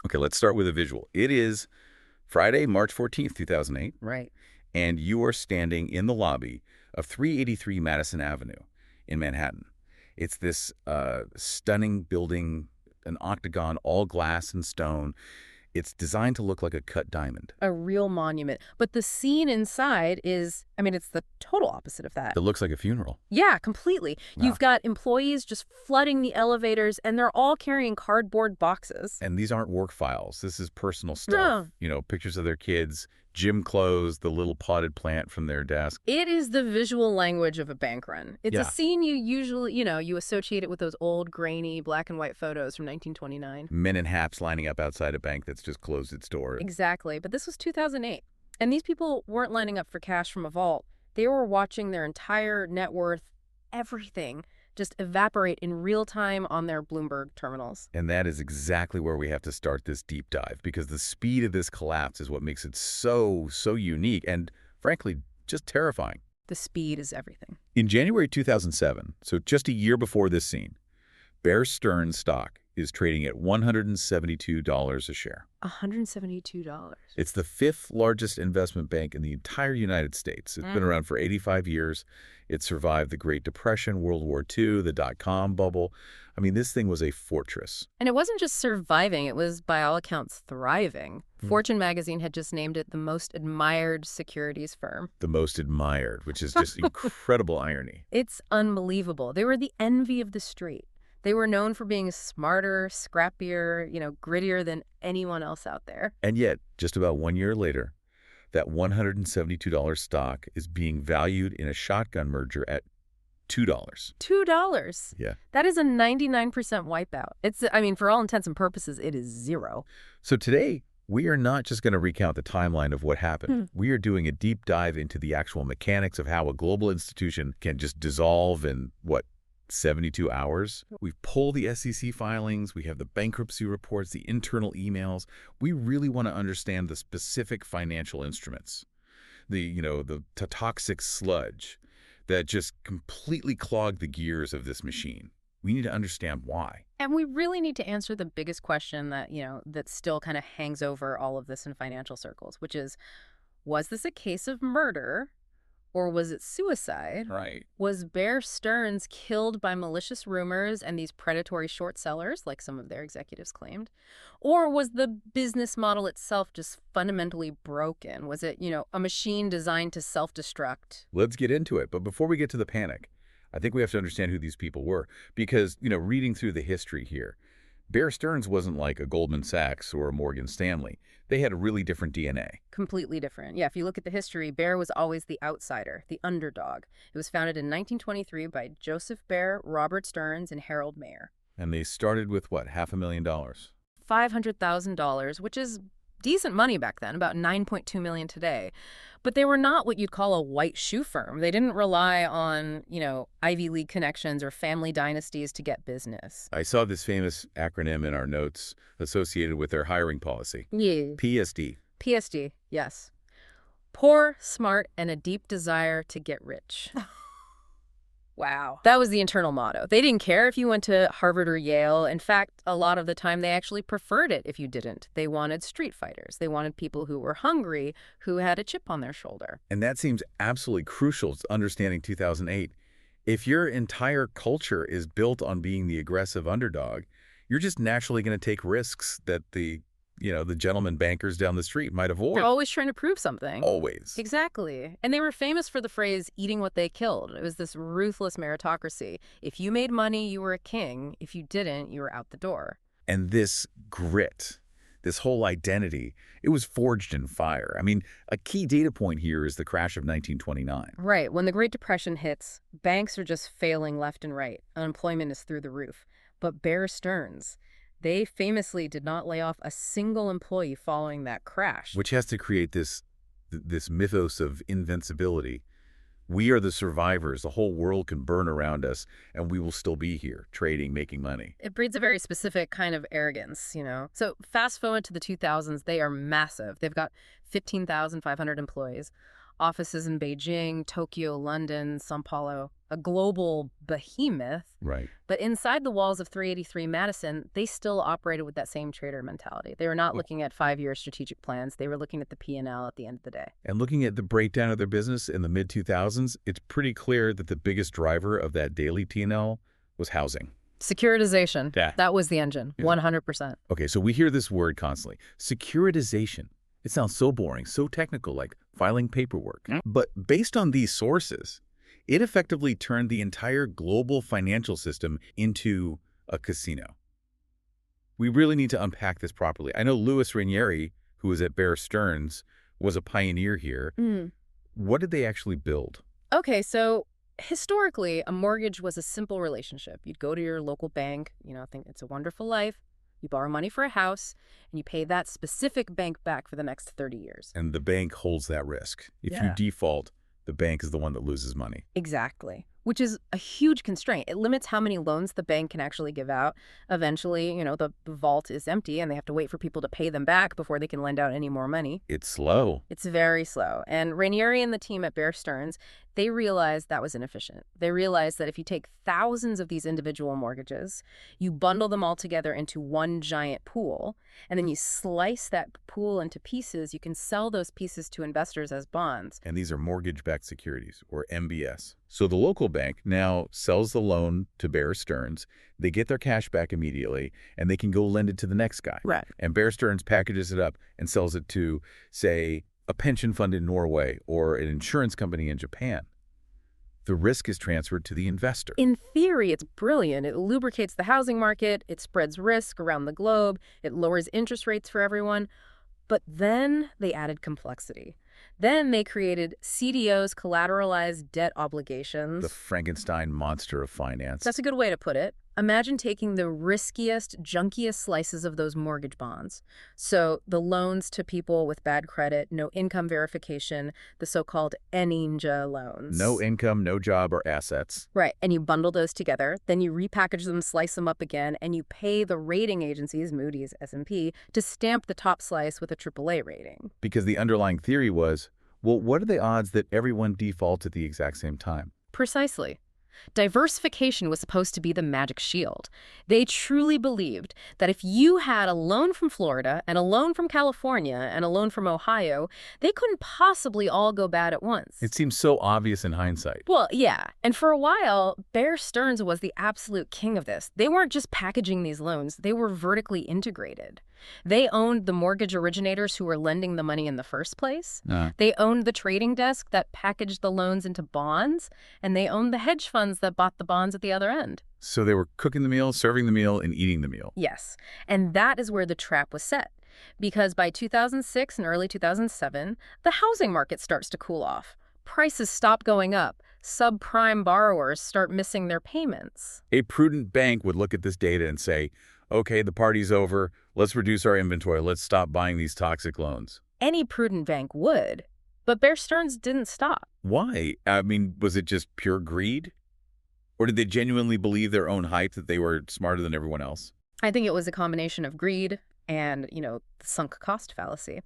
Okay, let's start with a visual. It is Friday, March 14th, 2008, Right. and you are standing in the lobby of 383 Madison Avenue in Manhattan. It's this stunning building, an octagon, all glass and stone. It's designed to look like a cut diamond. A real monument. But the scene inside is, I mean, it's the total opposite of that. It looks like a funeral. Yeah, completely. Wow. You've got employees just flooding the elevators, and they're all carrying cardboard boxes. And these aren't work files. This is personal stuff. No. You know, pictures of their kids, gym clothes, the little potted plant from their desk. It is the visual language of a bank run. It's Yeah. a scene you usually, you associate it with those old, grainy, black and white photos from 1929. Men in hats lining up outside a bank that's just closed its doors. Exactly. But this was 2008. And these people weren't lining up for cash from a vault. They were watching their entire net worth, everything, just evaporate in real time on their Bloomberg terminals. And that is exactly where we have to start this deep dive, because the speed of this collapse is what makes it so unique and, frankly, just terrifying. The speed is everything. In January 2007, so just a year before this scene, Bear Stearns stock is trading at $172 a share. $172. It's the fifth largest investment bank in the entire United States. It's been around for 85 years. It survived the Great Depression, World War II, the dot-com bubble. I mean, this thing was a fortress. And it wasn't just surviving, it was, by all accounts, thriving. Fortune magazine had just named it the most admired securities firm. The most admired, which is just incredible irony. It's unbelievable. They were the envy of the street. They were known for being smarter, scrappier, grittier than anyone else out there. And yet, just about 1 year later, that $172 stock is being valued in a shotgun merger at $2. $2. Yeah. That is a 99% wipeout. For all intents and purposes, it is zero. So today, we are not just going to recount the timeline of what happened. We are doing a deep dive into the actual mechanics of how a global institution can just dissolve in, 72 hours. We've pulled the SEC filings. We have the bankruptcy reports, the internal emails. We really want to understand the specific financial instruments, the toxic sludge that just completely clogged the gears of this machine. We need to understand why. And we really need to answer the biggest question that, that still kind of hangs over all of this in financial circles, which is, was this a case of murder? Or was it suicide? Right. Was Bear Stearns killed by malicious rumors and these predatory short sellers, like some of their executives claimed? Or was the business model itself just fundamentally broken? Was it, a machine designed to self-destruct? Let's get into it. But before we get to the panic, I think we have to understand who these people were. Because, reading through the history here, Bear Stearns wasn't like a Goldman Sachs or a Morgan Stanley. They had a really different DNA. Completely different. Yeah, if you look at the history, Bear was always the outsider, the underdog. It was founded in 1923 by Joseph Bear, Robert Stearns, and Harold Mayer. And they started with, $500,000? $500,000, which is decent money back then, about $9.2 million today. But they were not what you'd call a white shoe firm. They didn't rely on, Ivy League connections or family dynasties to get business. I saw this famous acronym in our notes associated with their hiring policy. Yeah. PSD. PSD, yes. Poor, smart, and a deep desire to get rich. Wow. That was the internal motto. They didn't care if you went to Harvard or Yale. In fact, a lot of the time they actually preferred it if you didn't. They wanted street fighters. They wanted people who were hungry, who had a chip on their shoulder. And that seems absolutely crucial to understanding 2008. If your entire culture is built on being the aggressive underdog, you're just naturally going to take risks that the gentlemen bankers down the street might avoid. They're always trying to prove something. Always. Exactly. And they were famous for the phrase, eating what they killed. It was this ruthless meritocracy. If you made money, you were a king. If you didn't, you were out the door. And this grit, this whole identity, it was forged in fire. I mean, a key data point here is the crash of 1929. Right. When the Great Depression hits, banks are just failing left and right. Unemployment is through the roof. But Bear Stearns, they famously did not lay off a single employee following that crash. Which has to create this mythos of invincibility. We are the survivors. The whole world can burn around us, and we will still be here, trading, making money. It breeds a very specific kind of arrogance, So fast forward to the 2000s, they are massive. They've got 15,500 employees. Offices in Beijing, Tokyo, London, Sao Paulo. a global behemoth. Right. But inside the walls of 383 Madison, they still operated with that same trader mentality. They were not looking at 5-year strategic plans. They were looking at the P&L at the end of the day. And looking at the breakdown of their business in the mid-2000s, it's pretty clear that the biggest driver of that daily P&L was housing. Securitization. Yeah. That was the engine, 100%. Okay, so we hear this word constantly. Securitization. It sounds so boring, so technical, like filing paperwork. But based on these sources, it effectively turned the entire global financial system into a casino. We really need to unpack this properly. I know Louis Ranieri, who was at Bear Stearns, was a pioneer here. What did they actually build? Okay, so historically, a mortgage was a simple relationship. You'd go to your local bank, think It's a Wonderful Life. You borrow money for a house, and you pay that specific bank back for the next 30 years. And the bank holds that risk. If you default, the bank is the one that loses money. Exactly, which is a huge constraint. It limits how many loans the bank can actually give out. Eventually, the vault is empty, and they have to wait for people to pay them back before they can lend out any more money. It's slow. It's very slow. And Ranieri and the team at Bear Stearns, they realized that was inefficient. They realized that if you take thousands of these individual mortgages, you bundle them all together into one giant pool, and then you slice that pool into pieces, you can sell those pieces to investors as bonds. And these are mortgage-backed securities, or MBS. So the local bank now sells the loan to Bear Stearns. They get their cash back immediately, and they can go lend it to the next guy. Right. And Bear Stearns packages it up and sells it to, say, a pension fund in Norway or an insurance company in Japan. The risk is transferred to the investor. In theory, it's brilliant. It lubricates the housing market, it spreads risk around the globe, it lowers interest rates for everyone. But then they added complexity. Then they created CDOs, collateralized debt obligations. The Frankenstein monster of finance. That's a good way to put it. Imagine taking the riskiest, junkiest slices of those mortgage bonds. So the loans to people with bad credit, no income verification, the so-called ninja loans. No income, no job, or assets. Right, and you bundle those together, then you repackage them, slice them up again, and you pay the rating agencies, Moody's, S&P, to stamp the top slice with a AAA rating. Because the underlying theory was, well, what are the odds that everyone defaults at the exact same time? Precisely. Diversification was supposed to be the magic shield. They truly believed that if you had a loan from Florida and a loan from California and a loan from Ohio, they couldn't possibly all go bad at once. It seems so obvious in hindsight. Well, yeah. And for a while, Bear Stearns was the absolute king of this. They weren't just packaging these loans. They were vertically integrated. They owned the mortgage originators who were lending the money in the first place. They owned the trading desk that packaged the loans into bonds. And they owned the hedge funds that bought the bonds at the other end. So they were cooking the meal, serving the meal, and eating the meal. Yes. And that is where the trap was set. Because by 2006 and early 2007, the housing market starts to cool off. Prices stop going up. Subprime borrowers start missing their payments. A prudent bank would look at this data and say, okay, the party's over. Let's reduce our inventory. Let's stop buying these toxic loans. Any prudent bank would. But Bear Stearns didn't stop. Why? I mean, was it just pure greed? Or did they genuinely believe their own hype that they were smarter than everyone else? I think it was a combination of greed and, the sunk cost fallacy.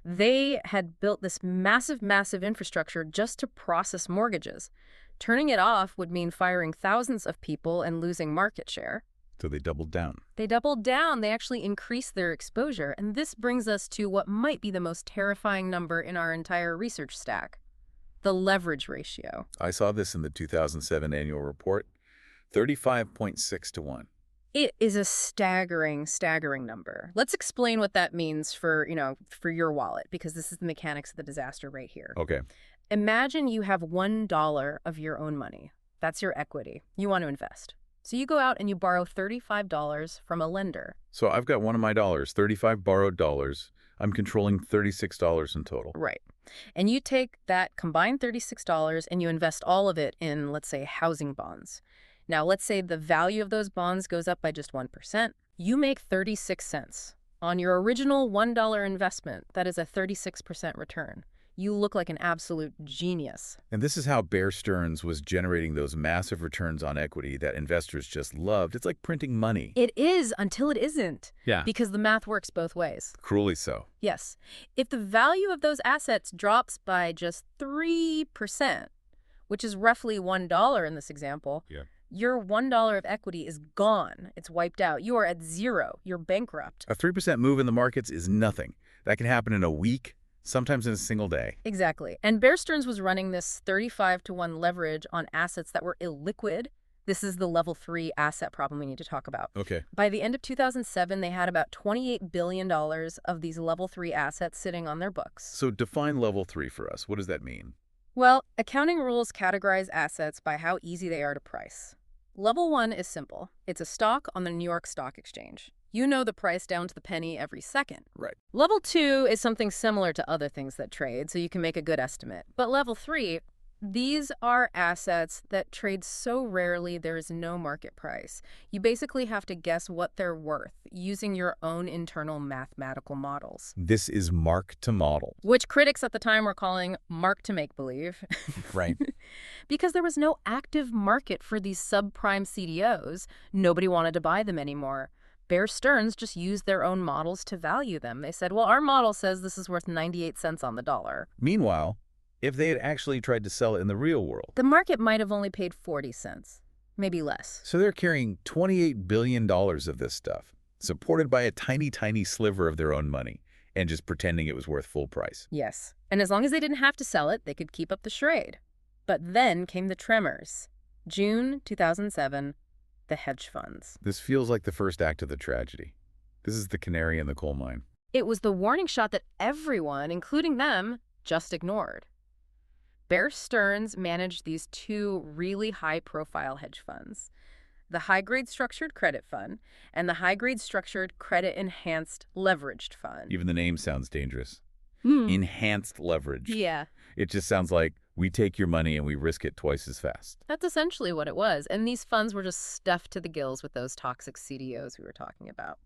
They had built this massive, massive infrastructure just to process mortgages. Turning it off would mean firing thousands of people and losing market share. So they doubled down. They doubled down. They actually increased their exposure. And this brings us to what might be the most terrifying number in our entire research stack, the leverage ratio. I saw this in the 2007 annual report, 35.6 to 1. It is a staggering, staggering number. Let's explain what that means for your wallet, because this is the mechanics of the disaster right here. Okay. Imagine you have $1 of your own money. That's your equity. You want to invest. So you go out and you borrow $35 from a lender. So I've got one of my dollars, 35 borrowed dollars. I'm controlling $36 in total. Right. And you take that combined $36 and you invest all of it in, let's say, housing bonds. Now, let's say the value of those bonds goes up by just 1%. You make 36 cents. On your original $1 investment, that is a 36% return. You look like an absolute genius. And this is how Bear Stearns was generating those massive returns on equity that investors just loved. It's like printing money. It is until it isn't. Yeah. Because the math works both ways. Cruelly so. Yes. If the value of those assets drops by just 3%, which is roughly $1 in this example, Yeah. your $1 of equity is gone. It's wiped out. You are at zero. You're bankrupt. A 3% move in the markets is nothing. That can happen in a week, sometimes in a single day. Exactly. And Bear Stearns was running this 35-to-1 leverage on assets that were illiquid. This is the level 3 asset problem we need to talk about. Okay. By the end of 2007, they had about $28 billion of these level 3 assets sitting on their books. So define level 3 for us. What does that mean? Well, accounting rules categorize assets by how easy they are to price. Level 1 is simple. It's a stock on the New York Stock Exchange. You know the price down to the penny every second. Right. Level 2 is something similar to other things that trade, so you can make a good estimate. But level 3, these are assets that trade so rarely there is no market price. You basically have to guess what they're worth using your own internal mathematical models. This is mark to model. Which critics at the time were calling mark to make believe. Right. Because there was no active market for these subprime CDOs. Nobody wanted to buy them anymore. Bear Stearns just used their own models to value them. They said, well, our model says this is worth 98 cents on the dollar. Meanwhile, if they had actually tried to sell it in the real world, the market might have only paid 40 cents, maybe less. So they're carrying $28 billion of this stuff, supported by a tiny, tiny sliver of their own money, and just pretending it was worth full price. Yes. And as long as they didn't have to sell it, they could keep up the charade. But then came the tremors. June 2007, the hedge funds. This feels like the first act of the tragedy. This is the canary in the coal mine. It was the warning shot that everyone, including them, just ignored. Bear Stearns managed these two really high-profile hedge funds, the high-grade structured credit fund and the high-grade structured credit-enhanced leveraged fund. Even the name sounds dangerous. Enhanced leverage. Yeah. It just sounds like we take your money and we risk it twice as fast. That's essentially what it was. And these funds were just stuffed to the gills with those toxic CDOs we were talking about.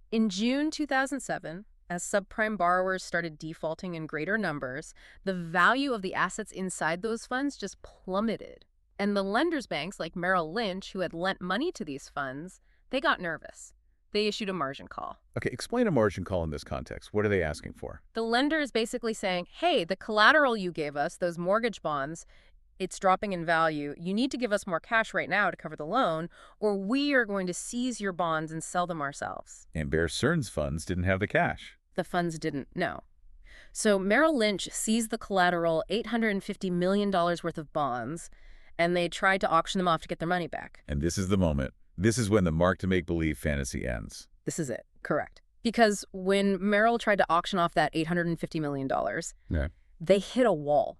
In June 2007, as subprime borrowers started defaulting in greater numbers, the value of the assets inside those funds just plummeted. And the lenders' banks like Merrill Lynch, who had lent money to these funds, they got nervous. They issued a margin call. Okay, explain a margin call in this context. What are they asking for? The lender is basically saying, hey, the collateral you gave us, those mortgage bonds, it's dropping in value. You need to give us more cash right now to cover the loan, or we are going to seize your bonds and sell them ourselves. And Bear Stearns funds didn't have the cash. The funds didn't, no. So Merrill Lynch seized the collateral, $850 million worth of bonds, and they tried to auction them off to get their money back. And this is the moment. This is when the mark-to-make-believe fantasy ends. This is it, correct. Because when Merrill tried to auction off that $850 million, they hit a wall.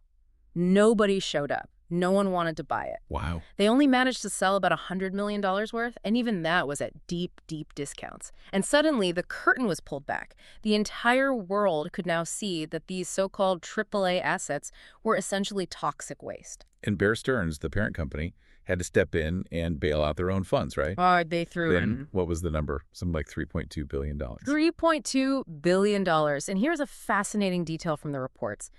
Nobody showed up. No one wanted to buy it. Wow. They only managed to sell about $100 million worth, and even that was at deep, deep discounts. And suddenly, the curtain was pulled back. The entire world could now see that these so-called AAA assets were essentially toxic waste. And Bear Stearns, the parent company, had to step in and bail out their own funds, right? They threw in. What was the number? Something like $3.2 billion. $3.2 billion. And here's a fascinating detail from the reports.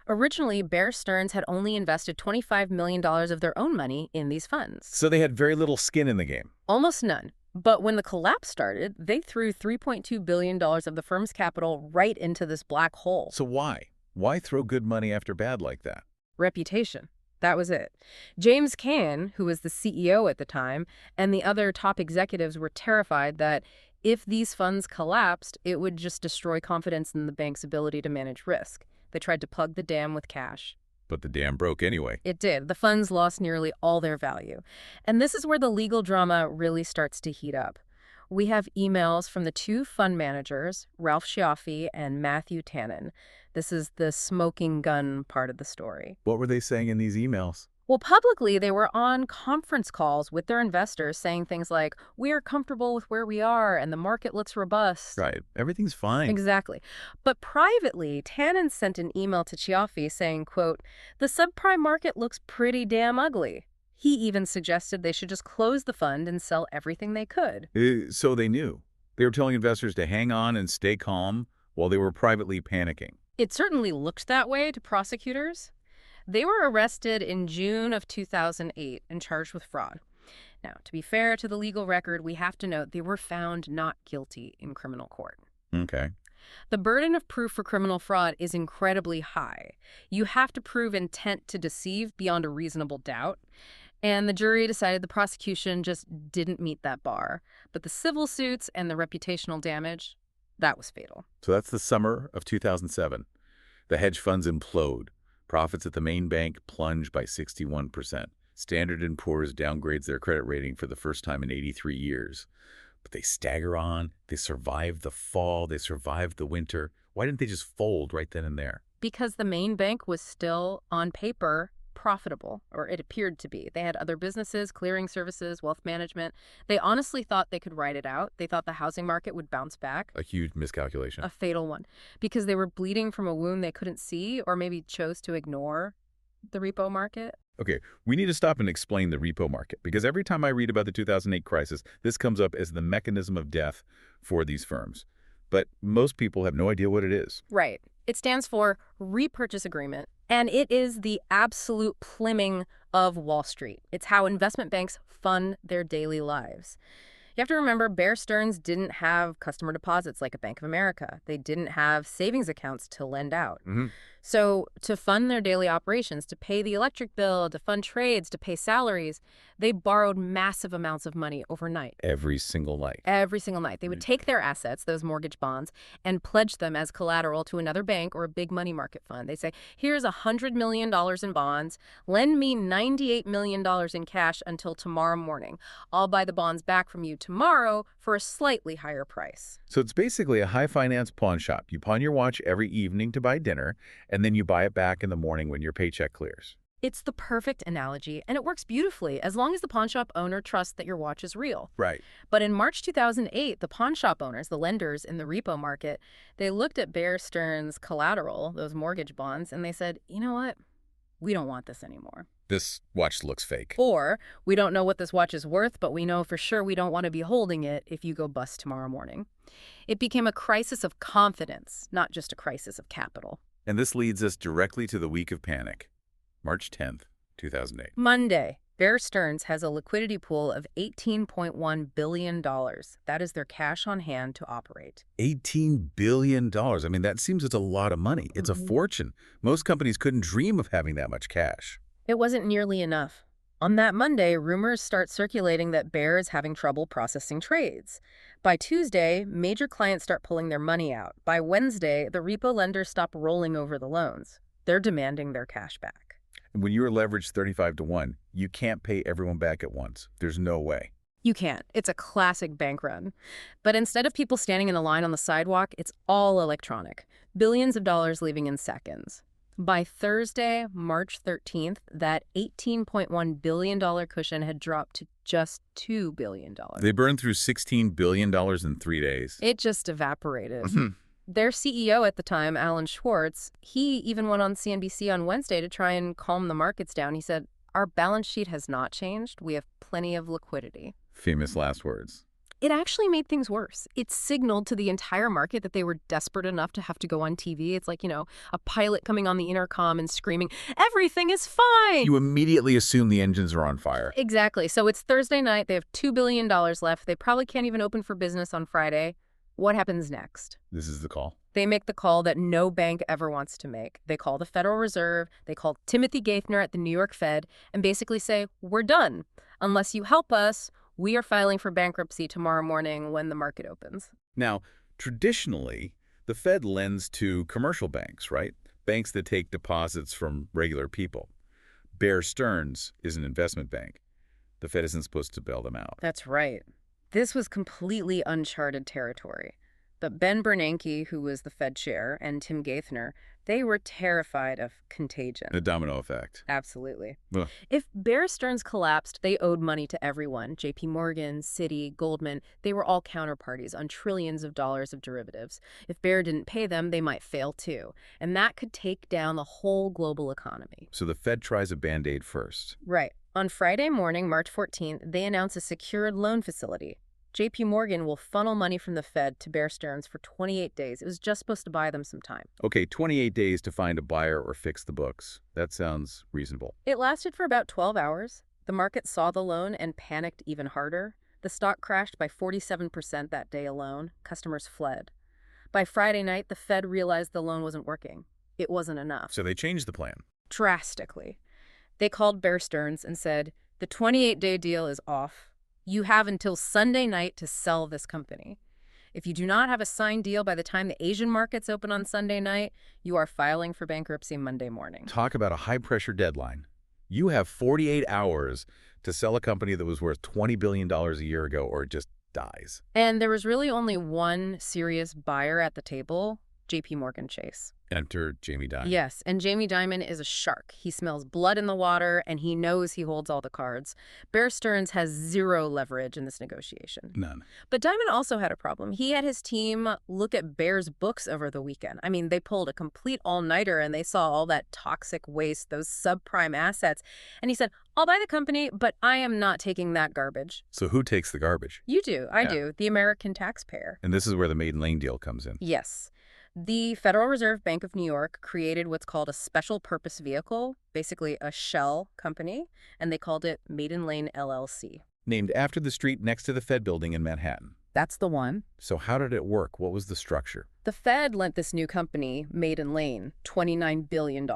Originally, Bear Stearns had only invested $25 million of their own money in these funds. So they had very little skin in the game. Almost none. But when the collapse started, they threw $3.2 billion of the firm's capital right into this black hole. So why? Why throw good money after bad like that? Reputation. That was it. James Can, who was the CEO at the time, and the other top executives were terrified that if these funds collapsed, it would just destroy confidence in the bank's ability to manage risk. They tried to plug the dam with cash. But the dam broke anyway. It did. The funds lost nearly all their value. And this is where the legal drama really starts to heat up. We have emails from the two fund managers, Ralph Cioffi and Matthew Tannen. This is the smoking gun part of the story. What were they saying in these emails? Well, publicly, they were on conference calls with their investors saying things like, we are comfortable with where we are and the market looks robust. Right. Everything's fine. Exactly. But privately, Tannen sent an email to Cioffi saying, quote, the subprime market looks pretty damn ugly. He even suggested they should just close the fund and sell everything they could. So they knew. They were telling investors to hang on and stay calm while they were privately panicking. It certainly looked that way to prosecutors. They were arrested in June of 2008 and charged with fraud. Now, to be fair to the legal record, we have to note they were found not guilty in criminal court. Okay. The burden of proof for criminal fraud is incredibly high. You have to prove intent to deceive beyond a reasonable doubt. And the jury decided the prosecution just didn't meet that bar. But the civil suits and the reputational damage, that was fatal. So that's the summer of 2007. The hedge funds implode. Profits at the main bank plunge by 61%. Standard & Poor's downgrades their credit rating for the first time in 83 years. But they stagger on. They survive the fall. They survive the winter. Why didn't they just fold right then and there? Because the main bank was still, on paper, profitable, or it appeared to be. They had other businesses, clearing services, wealth management. They honestly thought they could ride it out. They thought the housing market would bounce back. A huge miscalculation. A fatal one. Because they were bleeding from a wound they couldn't see, or maybe chose to ignore the repo market. Okay, we need to stop and explain the repo market, because every time I read about the 2008 crisis, this comes up as the mechanism of death for these firms. But most people have no idea what it is. Right. It stands for repurchase agreement, and it is the absolute plumbing of Wall Street. It's how investment banks fund their daily lives. You have to remember, Bear Stearns didn't have customer deposits like a Bank of America. They didn't have savings accounts to lend out. So to fund their daily operations, to pay the electric bill, to fund trades, to pay salaries, they borrowed massive amounts of money overnight. Every single night. Every single night. They would take their assets, those mortgage bonds, and pledge them as collateral to another bank or a big money market fund. They'd say, here's $100 million in bonds. Lend me $98 million in cash until tomorrow morning. I'll buy the bonds back from you tomorrow for a slightly higher price. So it's basically a high finance pawn shop. You pawn your watch every evening to buy dinner, and then you buy it back in the morning when your paycheck clears. It's the perfect analogy, and it works beautifully as long as the pawn shop owner trusts that your watch is real. Right. But in March 2008, the pawn shop owners, the lenders in the repo market, they looked at Bear Stearns' collateral, those mortgage bonds, and they said, you know what? We don't want this anymore. This watch looks fake. Or, we don't know what this watch is worth, but we know for sure we don't want to be holding it if you go bust tomorrow morning. It became a crisis of confidence, not just a crisis of capital. And this leads us directly to the week of panic, March 10th, 2008. Monday, Bear Stearns has a liquidity pool of $18.1 billion. That is their cash on hand to operate. $18 billion. I mean, that seems it's a lot of money. It's a fortune. Most companies couldn't dream of having that much cash. It wasn't nearly enough. On that Monday, rumors start circulating that Bear is having trouble processing trades. By Tuesday, major clients start pulling their money out. By Wednesday, the repo lenders stop rolling over the loans. They're demanding their cash back. And when you're leveraged 35-1, you can't pay everyone back at once. There's no way. You can't. It's a classic bank run. But instead of people standing in a line on the sidewalk, it's all electronic. Billions of dollars leaving in seconds. By Thursday, March 13th, that $18.1 billion cushion had dropped to just $2 billion. They burned through $16 billion in 3 days. It just evaporated. Their CEO at the time, Alan Schwartz, he even went on CNBC on Wednesday to try and calm the markets down. He said, our balance sheet has not changed. We have plenty of liquidity. Famous last words. It actually made things worse. It signaled to the entire market that they were desperate enough to have to go on TV. It's like, a pilot coming on the intercom and screaming, everything is fine. You immediately assume the engines are on fire. Exactly. So it's Thursday night. They have $2 billion left. They probably can't even open for business on Friday. What happens next? This is the call. They make the call that no bank ever wants to make. They call the Federal Reserve. They call Timothy Geithner at the New York Fed and basically say, we're done. Unless you help us, we are filing for bankruptcy tomorrow morning when the market opens. Now, traditionally, the Fed lends to commercial banks, right? Banks that take deposits from regular people. Bear Stearns is an investment bank. The Fed isn't supposed to bail them out. That's right. This was completely uncharted territory. But Ben Bernanke, who was the Fed chair, and Tim Geithner, they were terrified of contagion. The domino effect. Absolutely. Ugh. If Bear Stearns collapsed, they owed money to everyone. JPMorgan, Citi, Goldman, they were all counterparties on trillions of dollars of derivatives. If Bear didn't pay them, they might fail too. And that could take down the whole global economy. So the Fed tries a Band-Aid first. Right. On Friday morning, March 14th, they announce a secured loan facility. JPMorgan will funnel money from the Fed to Bear Stearns for 28 days. It was just supposed to buy them some time. Okay, 28 days to find a buyer or fix the books. That sounds reasonable. It lasted for about 12 hours. The market saw the loan and panicked even harder. The stock crashed by 47% that day alone. Customers fled. By Friday night, the Fed realized the loan wasn't working. It wasn't enough. So they changed the plan. Drastically. They called Bear Stearns and said, the 28-day deal is off. You have until Sunday night to sell this company. If you do not have a signed deal by the time the Asian markets open on Sunday night, you are filing for bankruptcy Monday morning. Talk about a high-pressure deadline. You have 48 hours to sell a company that was worth $20 billion a year ago, or it just dies. And there was really only one serious buyer at the table, JPMorgan Chase. Enter Jamie Dimon. Yes, and Jamie Dimon is a shark. He smells blood in the water, and he knows he holds all the cards. Bear Stearns has zero leverage in this negotiation. None. But Dimon also had a problem. He had his team look at Bear's books over the weekend. I mean, they pulled a complete all-nighter, and they saw all that toxic waste, those subprime assets. And he said, I'll buy the company, but I am not taking that garbage. So who takes the garbage? You do. I do. The American taxpayer. And this is where the Maiden Lane deal comes in. Yes. The Federal Reserve Bank of New York created what's called a special purpose vehicle, basically a shell company, and they called it Maiden Lane LLC. Named after the street next to the Fed building in Manhattan. That's the one. So how did it work? What was the structure? The Fed lent this new company, Maiden Lane, $29 billion.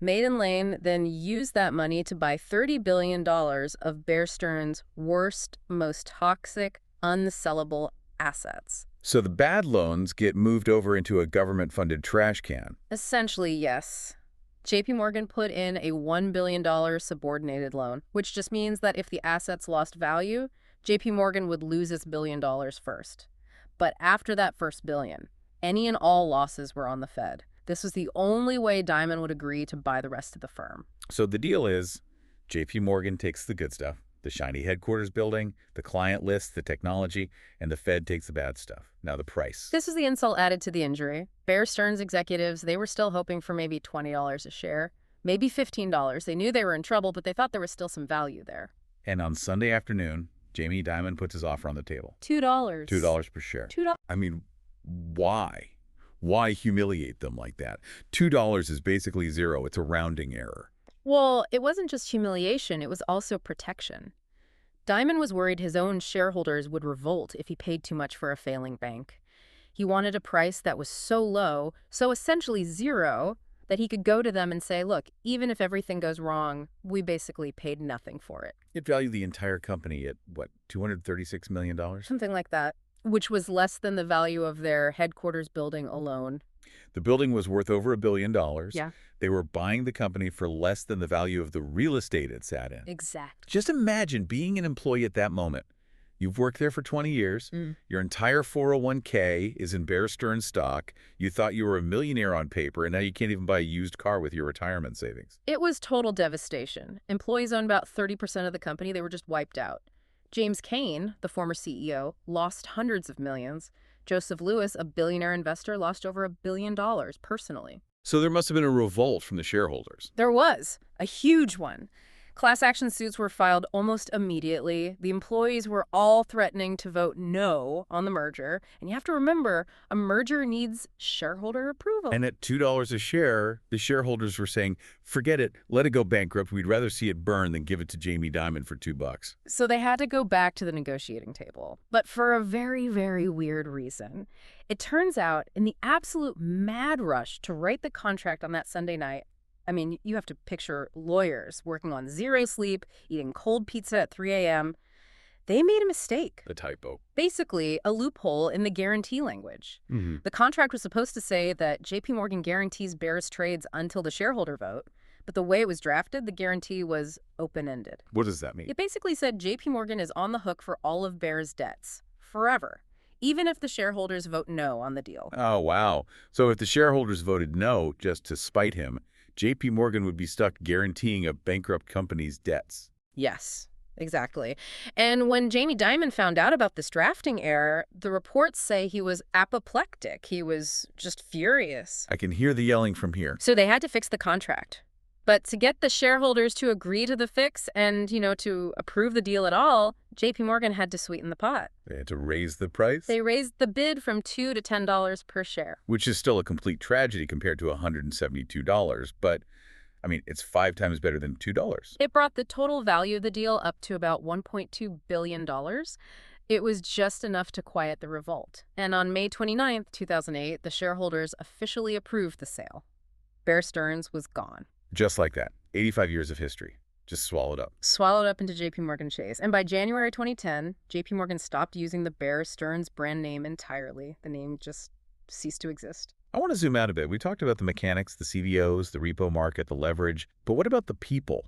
Maiden Lane then used that money to buy $30 billion of Bear Stearns' worst, most toxic, unsellable assets. So the bad loans get moved over into a government-funded trash can. Essentially, yes. JPMorgan put in a $1 billion subordinated loan, which just means that if the assets lost value, JPMorgan would lose its $1 billion first. But after that first billion, any and all losses were on the Fed. This was the only way Dimon would agree to buy the rest of the firm. So the deal is JPMorgan takes the good stuff, the shiny headquarters building, the client list, the technology, and the Fed takes the bad stuff. Now the price. This is the insult added to the injury. Bear Stearns executives, they were still hoping for maybe $20 a share, maybe $15. They knew they were in trouble, but they thought there was still some value there. And on Sunday afternoon, Jamie Dimon puts his offer on the table. $2. $2 per share. $2. I mean, why? Why humiliate them like that? $2 is basically zero. It's a rounding error. Well, it wasn't just humiliation, it was also protection. Dimon was worried his own shareholders would revolt if he paid too much for a failing bank. He wanted a price that was so low, so essentially zero, that he could go to them and say, look, even if everything goes wrong, we basically paid nothing for it. It valued the entire company at, what, $236 million? Something like that, which was less than the value of their headquarters building alone. The building was worth over $1 billion. Yeah. They were buying the company for less than the value of the real estate it sat in. Exactly. Just imagine being an employee at that moment. You've worked there for 20 years. Your entire 401k is in Bear Stearns stock. You thought you were a millionaire on paper, and now you can't even buy a used car with your retirement savings. It was total devastation. Employees owned about 30% of the company. They were just wiped out. James Kane, the former CEO, lost hundreds of millions. Joseph Lewis, a billionaire investor, lost over $1 billion personally. So there must have been a revolt from the shareholders. There was, a huge one. Class action suits were filed almost immediately. The employees were all threatening to vote no on the merger. And you have to remember, a merger needs shareholder approval. And at $2 a share, the shareholders were saying, forget it, let it go bankrupt. We'd rather see it burn than give it to Jamie Dimon for $2. So they had to go back to the negotiating table, but for a very, very weird reason. It turns out, in the absolute mad rush to write the contract on that Sunday night, I mean, you have to picture lawyers working on zero sleep, eating cold pizza at 3 a.m. They made a mistake. A typo. Basically, a loophole in the guarantee language. The contract was supposed to say that JPMorgan guarantees Bear's trades until the shareholder vote, but the way it was drafted, the guarantee was open-ended. What does that mean? It basically said JPMorgan is on the hook for all of Bear's debts, forever, even if the shareholders vote no on the deal. Oh, wow. So if the shareholders voted no just to spite him, JPMorgan would be stuck guaranteeing a bankrupt company's debts. Yes, exactly. And when Jamie Dimon found out about this drafting error, the reports say he was apoplectic. He was just furious. I can hear the yelling from here. So they had to fix the contract. But to get the shareholders to agree to the fix and, to approve the deal at all, JPMorgan had to sweeten the pot. They had to raise the price? They raised the bid from $2 to $10 per share. Which is still a complete tragedy compared to $172. But, I mean, it's 5 times better than $2. It brought the total value of the deal up to about $1.2 billion. It was just enough to quiet the revolt. And on May 29th, 2008, the shareholders officially approved the sale. Bear Stearns was gone. Just like that. 85 years of history. Just swallowed up. Swallowed up into JPMorgan Chase. And by January 2010, JPMorgan stopped using the Bear Stearns brand name entirely. The name just ceased to exist. I want to zoom out a bit. We talked about the mechanics, the CVOs, the repo market, the leverage. But what about the people,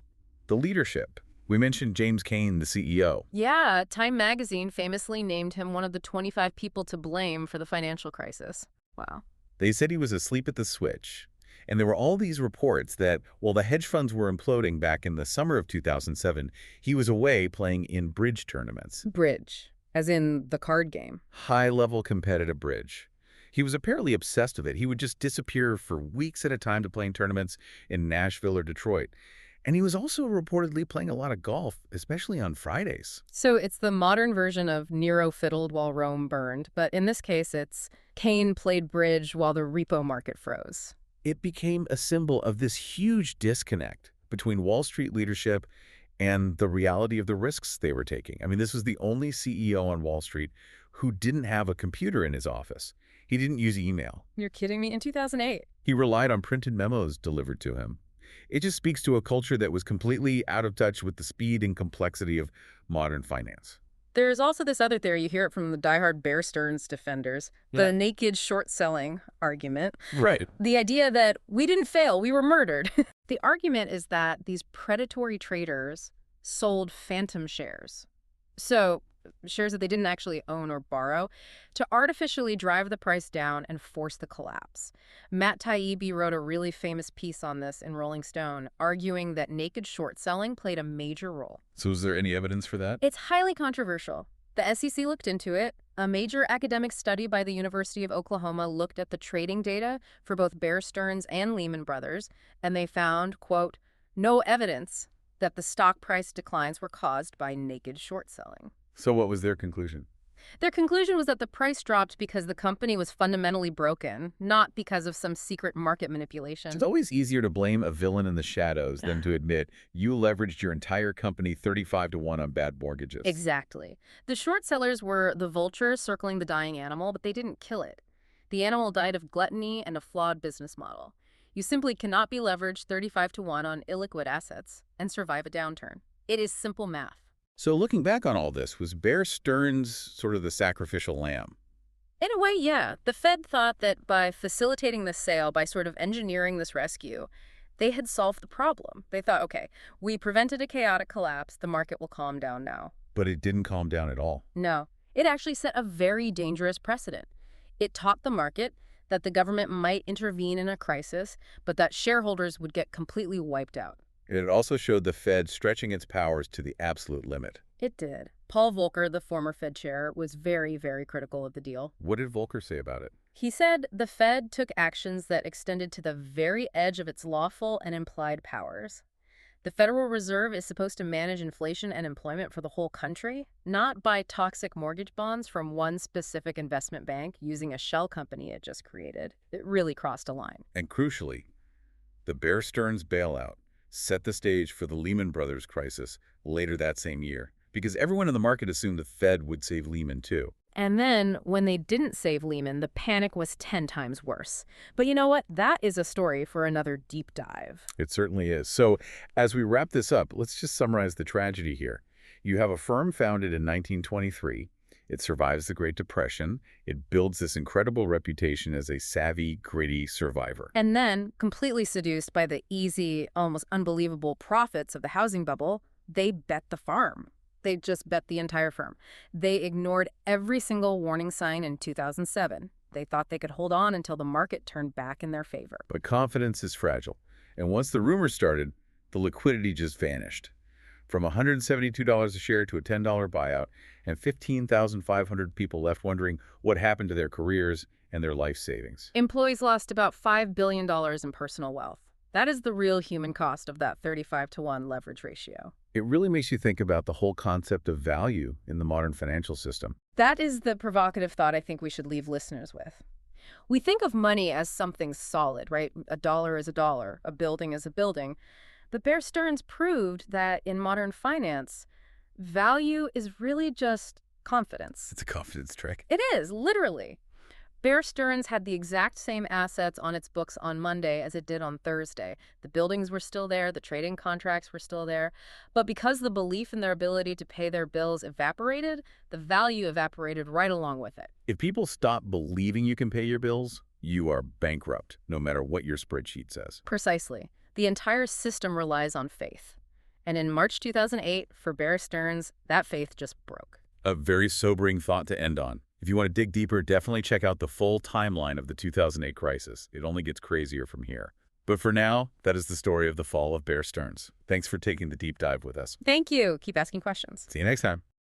the leadership? We mentioned James Kane, the CEO. Yeah, Time magazine famously named him one of the 25 people to blame for the financial crisis. Wow. They said he was asleep at the switch. And there were all these reports that while the hedge funds were imploding back in the summer of 2007, he was away playing in bridge tournaments. Bridge, as in the card game. High-level competitive bridge. He was apparently obsessed with it. He would just disappear for weeks at a time to play in tournaments in Nashville or Detroit. And he was also reportedly playing a lot of golf, especially on Fridays. So it's the modern version of Nero fiddled while Rome burned, but in this case it's Kane played bridge while the repo market froze. It became a symbol of this huge disconnect between Wall Street leadership and the reality of the risks they were taking. I mean, this was the only CEO on Wall Street who didn't have a computer in his office. He didn't use email. You're kidding me? In 2008? He relied on printed memos delivered to him. It just speaks to a culture that was completely out of touch with the speed and complexity of modern finance. There's also this other theory, you hear it from the diehard Bear Stearns defenders, the naked short selling argument. Right. The idea that we didn't fail, we were murdered. The argument is that these predatory traders sold phantom shares. So shares that they didn't actually own or borrow, to artificially drive the price down and force the collapse. Matt Taibbi wrote a really famous piece on this in Rolling Stone, arguing that naked short selling played a major role. So is there any evidence for that? It's highly controversial. The SEC looked into it. A major academic study by the University of Oklahoma looked at the trading data for both Bear Stearns and Lehman Brothers, and they found, quote, no evidence that the stock price declines were caused by naked short selling. So what was their conclusion? Their conclusion was that the price dropped because the company was fundamentally broken, not because of some secret market manipulation. It's always easier to blame a villain in the shadows than to admit you leveraged your entire company 35-1 on bad mortgages. Exactly. The short sellers were the vulture circling the dying animal, but they didn't kill it. The animal died of gluttony and a flawed business model. You simply cannot be leveraged 35-1 on illiquid assets and survive a downturn. It is simple math. So looking back on all this, was Bear Stearns sort of the sacrificial lamb? In a way, yeah. The Fed thought that by facilitating the sale, by sort of engineering this rescue, they had solved the problem. They thought, okay, we prevented a chaotic collapse. The market will calm down now. But it didn't calm down at all. No. It actually set a very dangerous precedent. It taught the market that the government might intervene in a crisis, but that shareholders would get completely wiped out. It also showed the Fed stretching its powers to the absolute limit. It did. Paul Volcker, the former Fed chair, was very, very critical of the deal. What did Volcker say about it? He said the Fed took actions that extended to the very edge of its lawful and implied powers. The Federal Reserve is supposed to manage inflation and employment for the whole country, not buy toxic mortgage bonds from one specific investment bank using a shell company it just created. It really crossed a line. And crucially, the Bear Stearns bailout set the stage for the Lehman Brothers crisis later that same year, because everyone in the market assumed the Fed would save Lehman too. And then, when they didn't save Lehman, the panic was 10 times worse. But you know what? That is a story for another deep dive. It certainly is. So, as we wrap this up, let's just summarize the tragedy here. You have a firm founded in 1923. It survives the Great Depression. It builds this incredible reputation as a savvy, gritty survivor. And then, completely seduced by the easy, almost unbelievable profits of the housing bubble, they bet the farm. They just bet the entire firm. They ignored every single warning sign in 2007. They thought they could hold on until the market turned back in their favor. But confidence is fragile. And once the rumors started, the liquidity just vanished. From $172 a share to a $10 buyout, and 15,500 people left wondering what happened to their careers and their life savings. Employees lost about $5 billion in personal wealth. That is the real human cost of that 35-1 leverage ratio. It really makes you think about the whole concept of value in the modern financial system. That is the provocative thought I think we should leave listeners with. We think of money as something solid, right? A dollar is a dollar, a building is a building. But Bear Stearns proved that in modern finance, value is really just confidence. It's a confidence trick. It is, literally. Bear Stearns had the exact same assets on its books on Monday as it did on Thursday. The buildings were still there, the trading contracts were still there. But because the belief in their ability to pay their bills evaporated, the value evaporated right along with it. If people stop believing you can pay your bills, you are bankrupt, no matter what your spreadsheet says. Precisely. The entire system relies on faith. And in March 2008, for Bear Stearns, that faith just broke. A very sobering thought to end on. If you want to dig deeper, definitely check out the full timeline of the 2008 crisis. It only gets crazier from here. But for now, that is the story of the fall of Bear Stearns. Thanks for taking the deep dive with us. Thank you. Keep asking questions. See you next time.